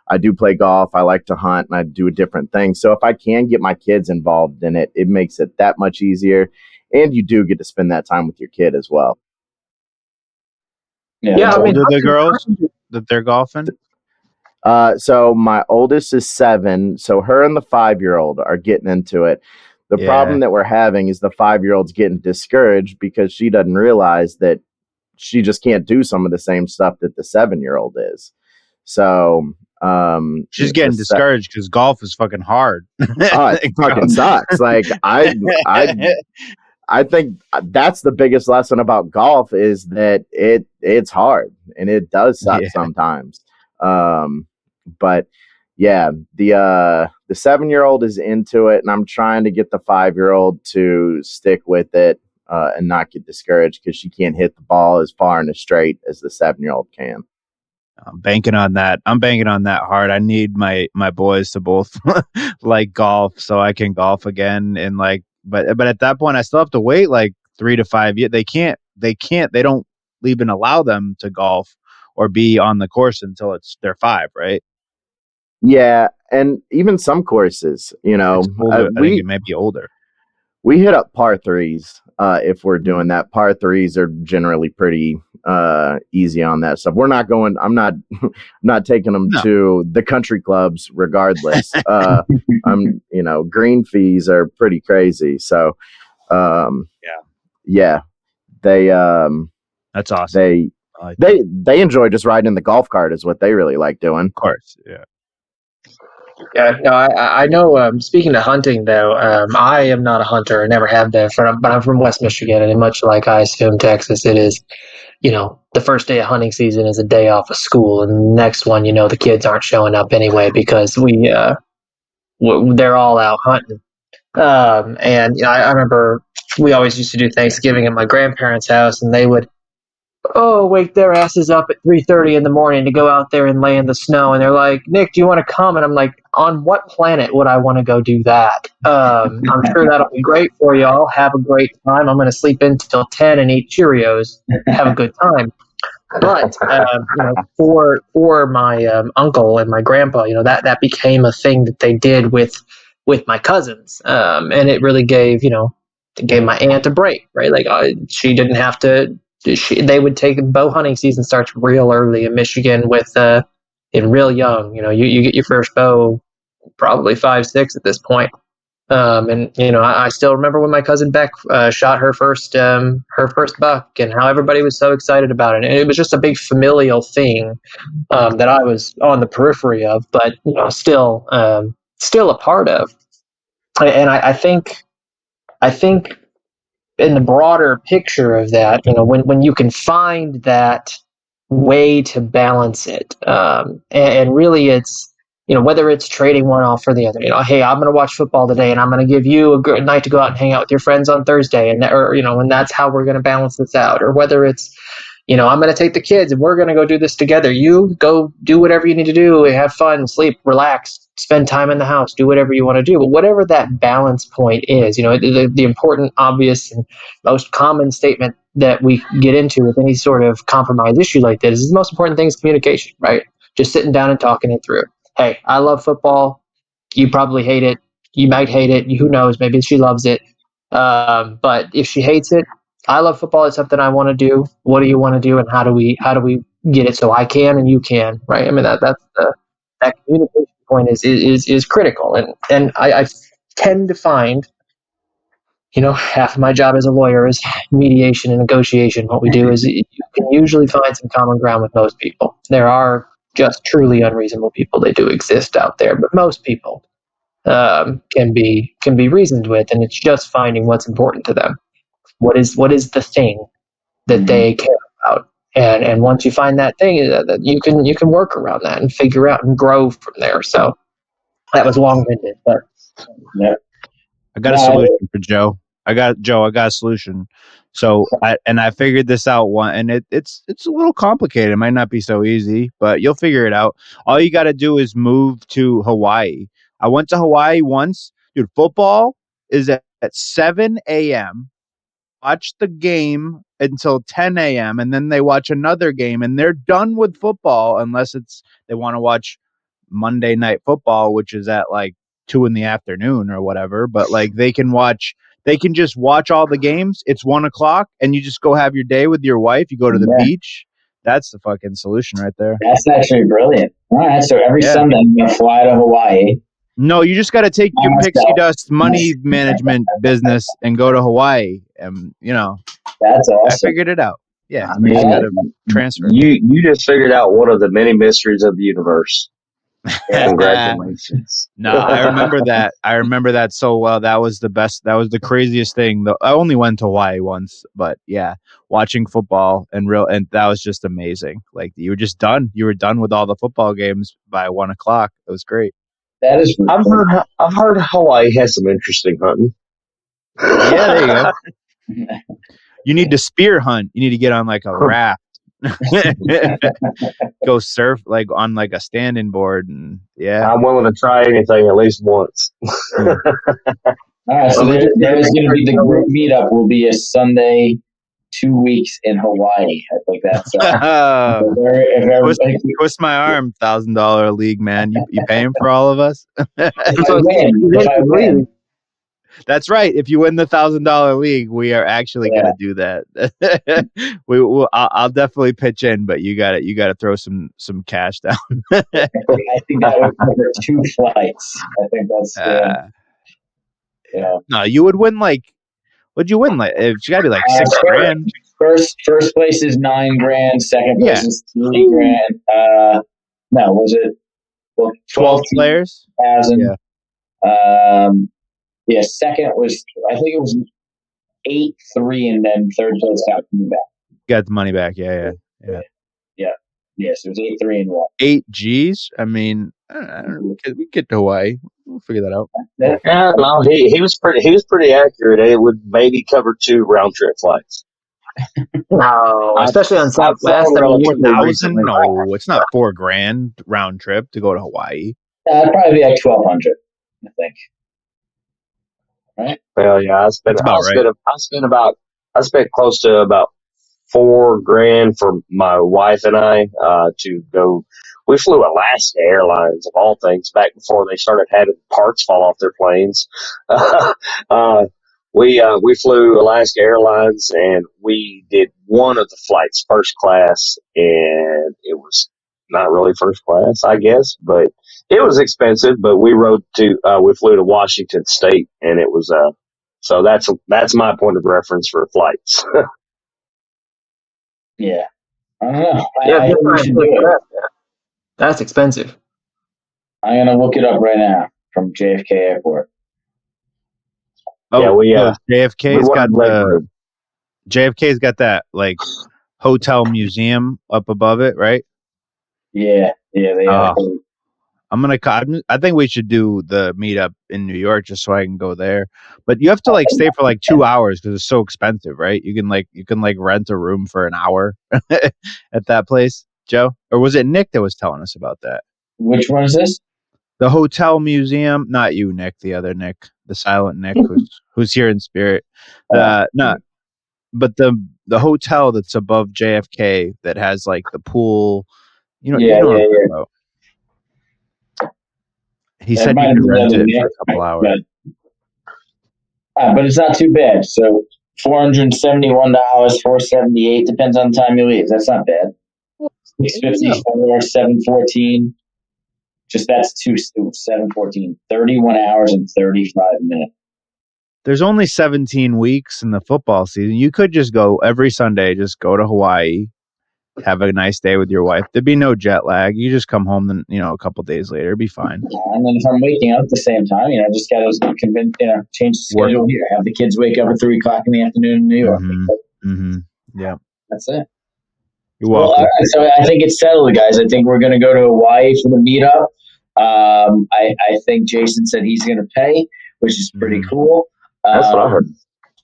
I do play golf. I like to hunt, and I do different things. So if I can get my kids involved in it, it makes it that much easier. And you do get to spend that time with your kid as well. Yeah, I mean, the girls that they're golfing. So my oldest is 7. So her and the 5-year-old are getting into it. The problem that we're having is the 5-year-old's getting discouraged because she doesn't realize that she just can't do some of the same stuff that the 7-year-old is. So she's getting discouraged because golf is fucking hard. Oh, it fucking sucks. Like I think that's the biggest lesson about golf, is that it's hard, and it does suck sometimes. But yeah, the 7-year-old is into it, and I'm trying to get the 5-year-old to stick with it and not get discouraged, because she can't hit the ball as far and as straight as the 7-year-old can. I'm banking on that. I'm banking on that hard. I need my boys to both like golf so I can golf again. And but at that point I still have to wait like 3 to 5 years. They don't even allow them to golf or be on the course until they're 5, right? Yeah. And even some courses, I think it may be older. We hit up par 3s if we're doing that. Par 3s are generally pretty easy on that stuff. I'm not taking them to the country clubs regardless. Green fees are pretty crazy. So yeah, they that's awesome. They enjoy just riding in the golf cart is what they really like doing. Of course. Yeah. Yeah, no, I know. Speaking of hunting, though, I am not a hunter. I never have been, but I'm from West Michigan, and much like I assume Texas, it is, the first day of hunting season is a day off of school, and the next one, the kids aren't showing up anyway because they're all out hunting. And I remember we always used to do Thanksgiving at my grandparents' house, and they would wake their asses up at 3:30 in the morning to go out there and lay in the snow. And they're like, Nick, do you want to come? And I'm like, on what planet would I want to go do that? I'm sure that'll be great for y'all. Have a great time. I'm going to sleep until 10 and eat Cheerios. Have a good time. But for my uncle and my grandpa, that became a thing that they did with my cousins, and it really gave my aunt a break, right? Like she didn't have to. They would take bow hunting season starts real early in Michigan with in real young. You get your first bow probably 5, 6 at this point. And I still remember when my cousin Beck shot her first buck, and how everybody was so excited about it. And it was just a big familial thing that I was on the periphery of, but still a part of. And I think in the broader picture of that, when you can find that way to balance it, and really it's, whether it's trading one off for the other, hey, I'm going to watch football today and I'm going to give you a good night to go out and hang out with your friends on Thursday. And that's how we're going to balance this out. Or whether it's, I'm going to take the kids and we're going to go do this together. You go do whatever you need to do, have fun, sleep, relax, spend time in the house, do whatever you want to do. But whatever that balance point is, the important, obvious, and most common statement that we get into with any sort of compromise issue like this is the most important thing is communication, right? Just sitting down and talking it through. Hey, I love football. You probably hate it. You might hate it. Who knows? Maybe she loves it. But if she hates it, I love football. It's something I want to do. What do you want to do? And how do we get it so I can and you can, right? I mean, that communication point is critical. And I tend to find, half of my job as a lawyer is mediation and negotiation. What we do is you can usually find some common ground with most people. There are just truly unreasonable people. They do exist out there, but most people can be reasoned with, and it's just finding what's important to them. What is the thing that they care about, and once you find that thing, that you can work around that and figure out and grow from there. So that was long-winded, but yeah. I got a solution for Joe. I got a solution. So I figured this out and it's a little complicated. It might not be so easy, but you'll figure it out. All you got to do is move to Hawaii. I went to Hawaii once. Dude, football is at 7 a.m. Watch the game until 10 a.m. and then they watch another game and they're done with football unless they want to watch Monday Night Football, which is at like 2 p.m. or whatever. But like they can just watch all the games. It's 1:00 and you just go have your day with your wife. You go to the beach. That's the fucking solution right there. That's actually brilliant. All right. So every Sunday I'm going to fly to Hawaii. No, you just got to take your pixie dust money management business and go to Hawaii. And, that's awesome. I figured it out. Yeah. I mean, you got to transfer. You just figured out one of the many mysteries of the universe. Congratulations. No, I remember that. I remember that so well. That was the best. That was the craziest thing. I only went to Hawaii once, but yeah, watching football and that was just amazing. Like you were just done. You were done with all the football games by 1:00. It was great. That is. I've heard Hawaii has some interesting hunting. Yeah, there you go. You need to spear hunt. You need to get on like a raft. Go surf like on like a standing board, and I'm willing to try anything at least once. All right, so there's going to be the group meetup. Will be a Sunday, 2 weeks in Hawaii. I think that's twist my arm, $1,000 league, man. You paying for all of us? If I win. That's right. If you win the $1,000 league, we are actually going to do that. I'll definitely pitch in, but you got to throw some cash down. I think that would cover 2 flights. I think that's No, you would win like. What'd you win? Like it's got to be like $6,000. First place is $9,000. Second place is $3,000. No, was it? Well, 12 players. Yeah, second was, I think it was 8-3, and then third place got money back. Got the money back, yeah. Yes, it was 8-3 and 1. 8 G's. I mean, I don't know. We get to Hawaii. We'll figure that out. Yeah, no, he was pretty accurate. It would maybe cover 2 round trip flights. No, especially on I've Southwest. flown I mean, relatively 4,000? recently. No, it's not $4,000 round trip to go to Hawaii. It'd probably be like 1,200, I think. Right? Well, yeah, I spent close to about $4,000 for my wife and I to go. We flew Alaska Airlines of all things back before they started having parts fall off their planes. We flew Alaska Airlines and we did one of the flights first class, and it was not really first class, I guess, but it was expensive. But we flew to Washington State, and it was so that's my point of reference for flights. Yeah. I don't know. yeah, I think we should do it. that's expensive. I'm going to look it up right now from JFK Airport. Oh, Yeah, JFK's we got wanted JFK's got that like hotel museum up above it, right? Yeah, they are. I think we should do the meetup in New York just so I can go there. But you have to like stay for like 2 hours because it's so expensive, right? You can rent a room for an hour at that place, Joe. Or was it Nick that was telling us about that? Which one is this? The hotel museum, not you, Nick. The other Nick, the silent Nick, who's here in spirit. Not, but the hotel that's above JFK that has like the pool. You know what I'm talking about. He said you could rent it for a couple hours. But it's not too bad. So $471, $478 depends on the time you leave. That's not bad. 654, 714. Just that's 714. 31 hours and 35 minutes. There's only 17 weeks in the football season. You could just go every Sunday, just go to Hawaii, have a nice day with your wife. There'd be no jet lag. You just come home, then a couple days later, it'd be fine. And then if I'm waking up at the same time, just got to change the schedule here. Have the kids wake up at 3:00 in the afternoon in New York. Yeah, that's it. You're welcome. All right, so I think it's settled, guys. I think we're going to go to Hawaii for the meetup. I think Jason said he's going to pay, which is pretty cool. That's what I heard.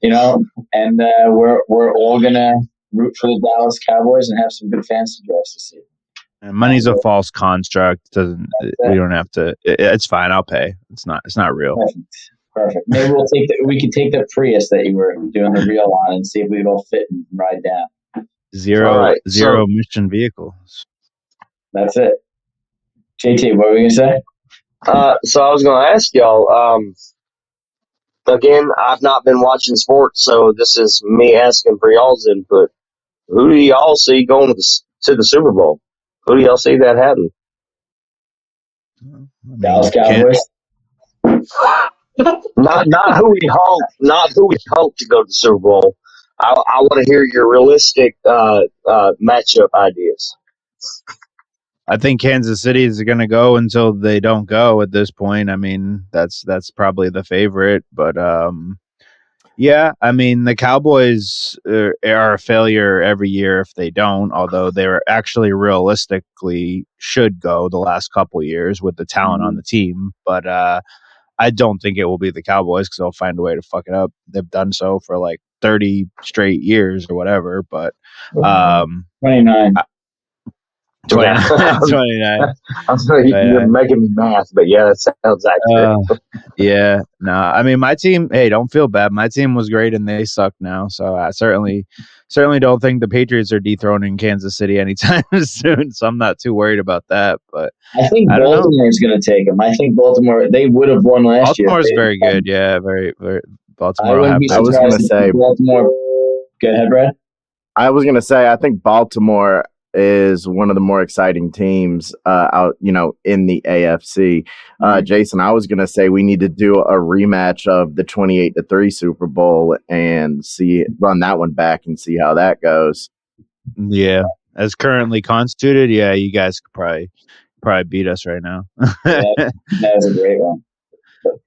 And we're all going to root for the Dallas Cowboys and have some good fantasy drafts this season. And money's a false construct. We don't have to. It's fine. I'll pay. It's not real. Perfect. Maybe we can take the Prius that you were doing the reel on and see if we can all fit and ride down. Zero emission vehicles. That's it. JT, what were you gonna say? So I was gonna ask y'all. Again, I've not been watching sports, so this is me asking for y'all's input. Who do y'all see going to the Super Bowl? Who do y'all see that happen? Dallas Cowboys. Not who we hope to go to the Super Bowl. I want to hear your realistic matchup ideas. I think Kansas City is going to go until they don't go at this point. I mean, that's probably the favorite, but yeah, I mean, the Cowboys are a failure every year if they don't, although they're actually realistically should go the last couple years with the talent on the team, but I don't think it will be the Cowboys because they'll find a way to fuck it up. They've done so for like 30 straight years or whatever, but 29. 29. I'm sorry, you're making me math, but yeah, that sounds accurate. Yeah, no, I mean, my team. Hey, don't feel bad. My team was great, and they suck now. So I certainly don't think the Patriots are dethroning Kansas City anytime soon. So I'm not too worried about that. But I think Baltimore is going to take them. I think Baltimore. They would have won last year. Baltimore's very good. Yeah, very, very. Baltimore. I was going to say Baltimore. Go ahead, Brad. I was going to say I think Baltimore is one of the more exciting teams out, in the AFC. Jason, I was going to say we need to do a rematch of the 28-3 Super Bowl and run that one back and see how that goes. Yeah, as currently constituted, yeah, you guys could probably beat us right now. That was a great one.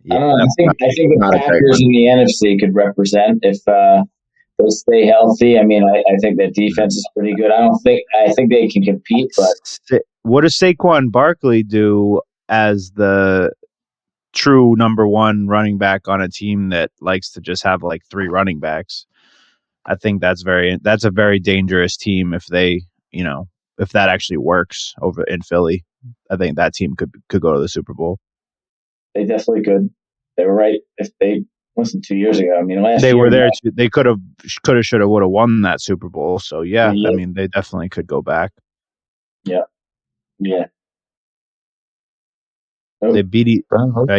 Yeah, I don't know. I think the Packers in the NFC could represent if they stay healthy. I mean, I think that defense is pretty good. I think they can compete, but what does Saquon Barkley do as the true number one running back on a team that likes to just have like 3 running backs. I think that's a very dangerous team if they, if that actually works over in Philly. I think that team could go to the Super Bowl. They definitely could. They were right. If they wasn't 2 years ago. I mean, last they year were there. They could have, should have, would have won that Super Bowl. So yeah, I mean, they definitely could go back. Yeah. Oh. They beat it.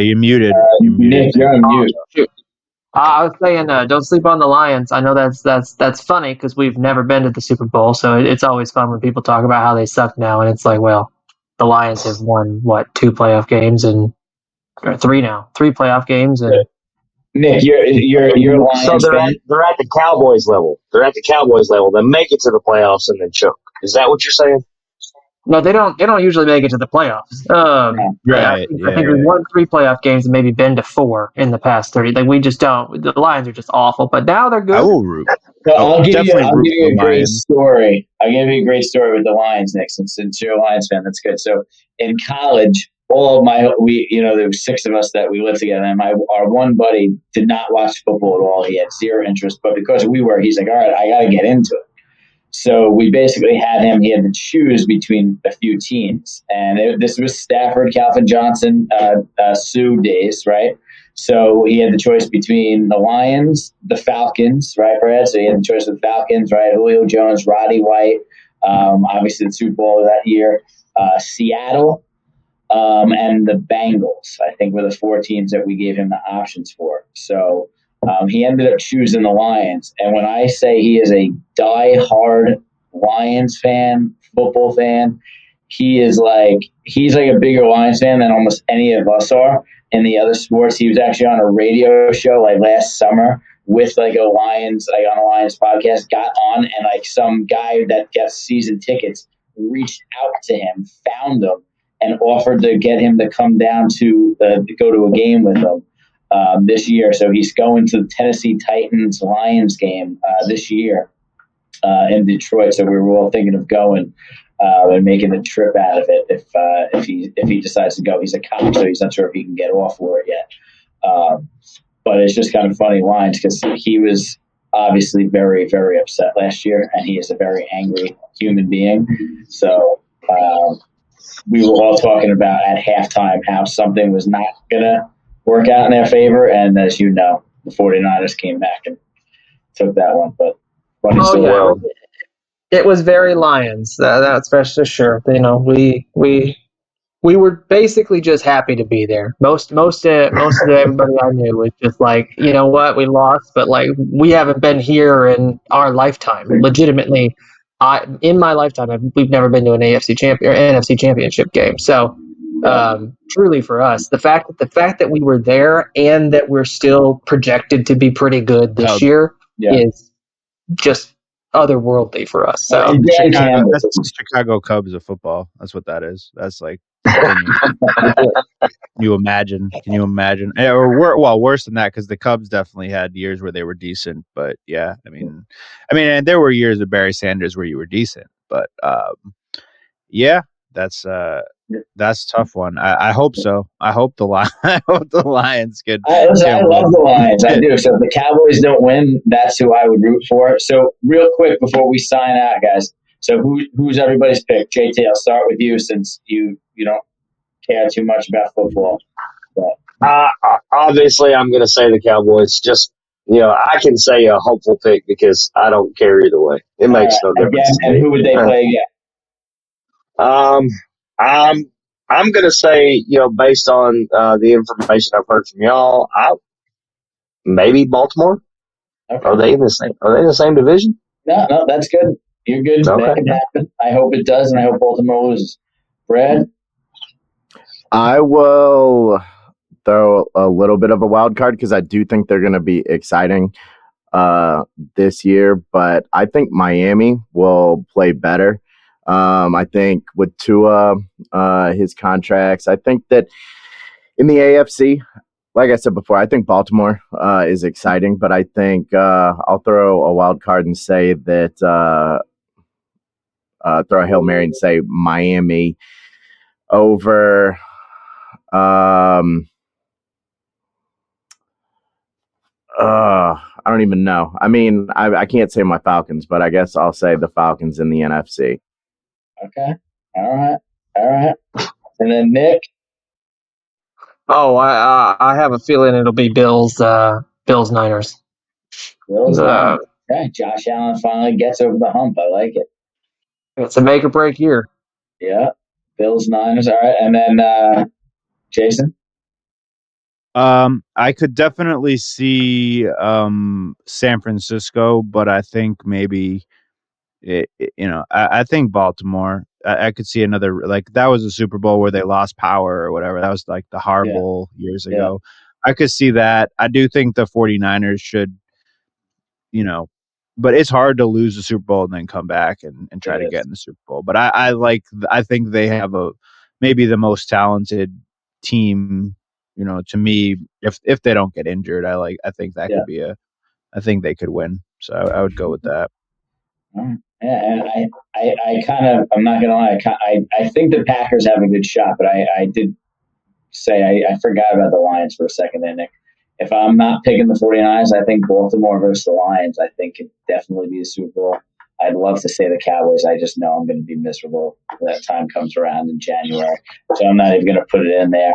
You muted. Nick, you're on mute. I was saying, don't sleep on the Lions. I know that's funny because we've never been to the Super Bowl, so it's always fun when people talk about how they suck now, and it's like, well, the Lions have won 2 playoff games or 3 now, 3 playoff games, and Nick, you're Lions. So they're at the Cowboys level. They're at the Cowboys level. They make it to the playoffs and then choke. Is that what you're saying? No, they don't usually make it to the playoffs. Right. I think we've won 3 playoff games and maybe been to 4 in the past 30. Like we just don't. The Lions are just awful, but now they're good. I will root. So I'll give you a great story. I'll give you a great story with the Lions, Nick. Since you're a Lions fan, that's good. So in college, there were 6 of us that we lived together, and our one buddy did not watch football at all. He had 0 interest, but because he's like, all right, I got to get into it. So we basically had him. He had to choose between a few teams, and this was Stafford, Calvin Johnson, Sue days, right? So he had the choice between the Lions, the Falcons, right, Brad? So he had the choice of the Falcons, right? Julio Jones, Roddy White, obviously the Super Bowl of that year, Seattle, and the Bengals. I think were the 4 teams that we gave him the options for. So. He ended up choosing the Lions. And when I say he is a die-hard Lions fan, football fan, he's like a bigger Lions fan than almost any of us are in the other sports. He was actually on a radio show like last summer with on a Lions podcast, got on, and some guy that gets season tickets reached out to him, found him, and offered to get him to come down to go to a game with him. This year. So he's going to the Tennessee Titans Lions game this year in Detroit. So we were all thinking of going and making the trip out of it if he decides to go. He's a cop, so he's not sure if he can get off for it yet. But it's just kind of funny Lions because he was obviously very, very upset last year, and he is a very angry human being. So we were all talking about at halftime how something was not going to work out in their favor, and as you know, the 49ers came back and took that one. But funny story. It was very Lions. That's for sure. We were basically just happy to be there. Most of everybody I knew was just like, you know what, we lost, but we haven't been here in our lifetime. Legitimately, in my lifetime, we've never been to an NFC championship game. So. Truly for us, the fact that we were there and that we're still projected to be pretty good this year is just otherworldly for us. So that's the Chicago Cubs of football. That's what that is. That's like, can you imagine? Or worse than that, because the Cubs definitely had years where they were decent. But yeah, I mean, and there were years of Barry Sanders where you were decent. But yeah, that's a tough one. I hope so. I hope the Lions get. I love the Lions. I do. So if the Cowboys don't win, that's who I would root for. So real quick before we sign out, guys. So who's everybody's pick? JT, I'll start with you since you don't care too much about football. Obviously, I'm going to say the Cowboys. Just I can say a hopeful pick because I don't care either way. It makes no difference. Again, and who would they play again? I'm going to say, based on the information I've heard from y'all, maybe Baltimore. Okay. Are they in the same division? No, that's good. You're good. Okay. That can happen. I hope it does, and I hope Baltimore loses. Brad? I will throw a little bit of a wild card because I do think they're going to be exciting this year, but I think Miami will play better. I think with Tua, his contracts, I think that in the AFC, like I said before, I think Baltimore is exciting, but I think I'll throw a wild card and say that throw a Hail Mary and say Miami over I don't even know. I mean, I can't say my Falcons, but I guess I'll say the Falcons in the NFC. Okay. All right. And then Nick. Oh, I have a feeling it'll be Bills Niners. Bills. Okay. Josh Allen finally gets over the hump. I like it. It's a make or break year. Yeah. Bills Niners. All right. And then Jason. I could definitely see San Francisco, but I think maybe I think Baltimore. I could see another, like, that was a Super Bowl where they lost power or whatever. That was like the Harbaugh years ago. I could see that. I do think the 49ers should, but it's hard to lose the Super Bowl and then come back and try to get in the Super Bowl. But I think they have maybe the most talented team. To me, if they don't get injured, I think that could be I think they could win. So I would go with that. Yeah, and I kind of, I'm not gonna lie, I think the Packers have a good shot, but I did say I forgot about the Lions for a second there, Nick. If I'm not picking the 49ers, I think Baltimore versus the Lions, I think could definitely be a Super Bowl. I'd love to say the Cowboys. I just know I'm going to be miserable when that time comes around in January, so I'm not even going to put it in there.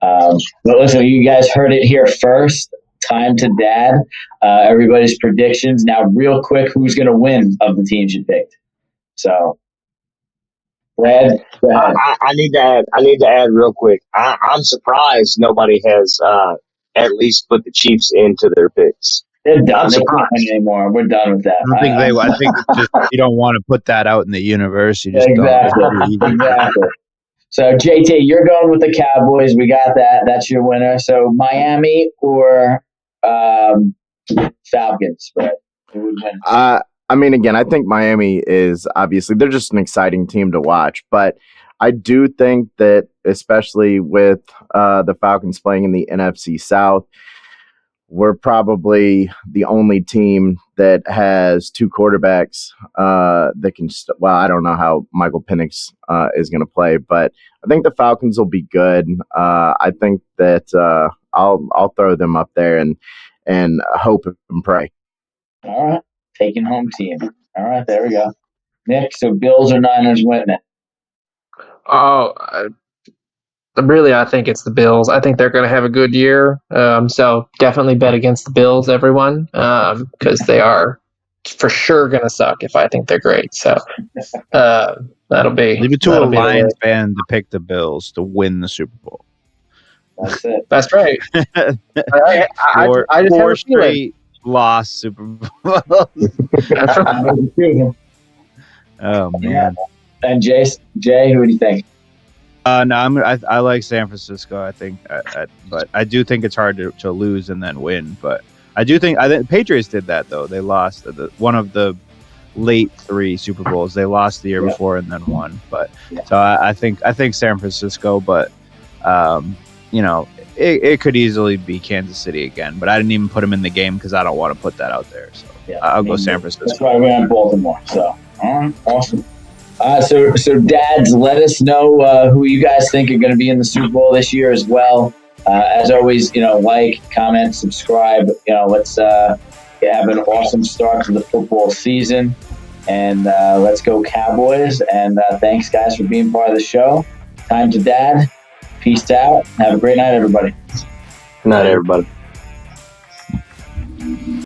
But listen, you guys heard it here first. Time to Dad. Everybody's predictions. Now, real quick, who's going to win of the teams you picked? So, Brad, go ahead. I need to add real quick. I'm surprised nobody has at least put the Chiefs into their picks. They're done. They're not anymore. We're done with that. I think it's just, you don't want to put that out in the universe. You just exactly. So, JT, you're going with the Cowboys. We got that. That's your winner. So, Miami or Falcons, Brad? Who would win? I mean, again, I think Miami is obviously, they're just an exciting team to watch. But I do think that, especially with the Falcons playing in the NFC South, we're probably the only team that has two quarterbacks that can. I don't know how Michael Penix is going to play, but I think the Falcons will be good. I think that I'll throw them up there and hope and pray. All right, taking home team. All right, there we go. Nick, so Bills or Niners winning it? Oh, really, I think it's the Bills. I think they're going to have a good year. So definitely bet against the Bills, everyone, because they are for sure going to suck if I think they're great. So that'll be. Leave it to a Lions fan to pick the Bills to win the Super Bowl. That's it. That's right. I just four straight lost Super Bowls. That's right. Oh man. And Jay, who do you think? No, I like San Francisco. I think, but I do think it's hard to lose and then win. But I think Patriots did that though. They lost one of the late 3 Super Bowls. They lost the year before and then won. But so I think San Francisco. But it could easily be Kansas City again. But I didn't even put them in the game because I don't want to put that out there. So I'll go San Francisco. That's why we went Baltimore. So awesome. So dads, let us know who you guys think are going to be in the Super Bowl this year as well. As always, like, comment, subscribe. Let's have an awesome start to the football season, and let's go Cowboys. And thanks, guys, for being part of the show. Time to Dad. Peace out. Have a great night, everybody. Good night, everybody.